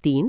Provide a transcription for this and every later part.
3،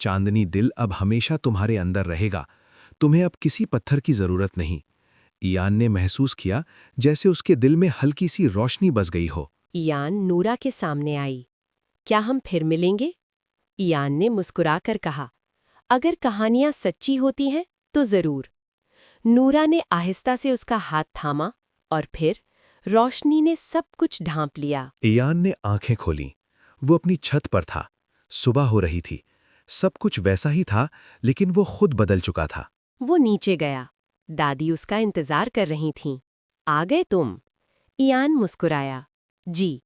चांदनी दिल अब हमेशा तुम्हारे अंदर रहेगा, तुम्हें अब किसी पत्थर की जरूरत नहीं। ईयान ने महसूस किया जैसे उसके दिल में हल्की सी रोशनी बस गई हो। ईयान नूरा के सामने आई। क्या हम फिर मिलेंगे? ईयान ने मुस्कुराकर कहा, अगर कहानियां सच्ची होती हैं तो जरूर। नूरा ने आहिस्ता से उसका हाथ थामा और फिर रोशनी ने सब कुछ ढांप लिया। ईयान ने आंखें खोलीं। वो अपनी छत पर था। सुबह हो रही थी। सब कुछ वैसा ही था, लेकिन वो खुद बदल चुका था। वो नीचे गया। दादी उसका इंतजार कर रही थीं। आ गए तुम? ईयान मुस्कुराया। जी।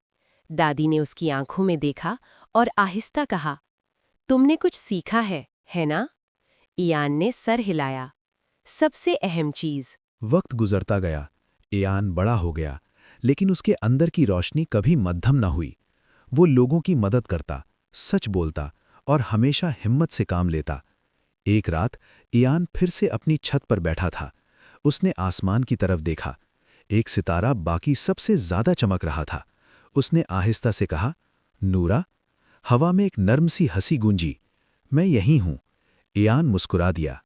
दादी ने उसकी आंखों में देखा और आहिस्ता कहा, तुमने कुछ सीखा है ना? ईयान ने सर हिलाया। सबसे अहम चीज। वक्त गुजरता गया। ईयान बड़ा हो गया, लेकिन उसके अंदर की रोशनी कभी मद्धम न हुई। वो लोगों की मदद करता, सच बोलता और हमेशा हिम्मत से काम लेता। एक रात ईयान फिर से अपनी छत पर बैठा था। उसने आसमान की तरफ देखा। एक सितारा बाकी सबसे ज्यादा चमक रहा था। उसने आहिस्ता से कहा, नूरा। हवा में एक नर्म सी हंसी गूंजी। मैं यहीं हूं। ईयान मुस्कुरा दिया।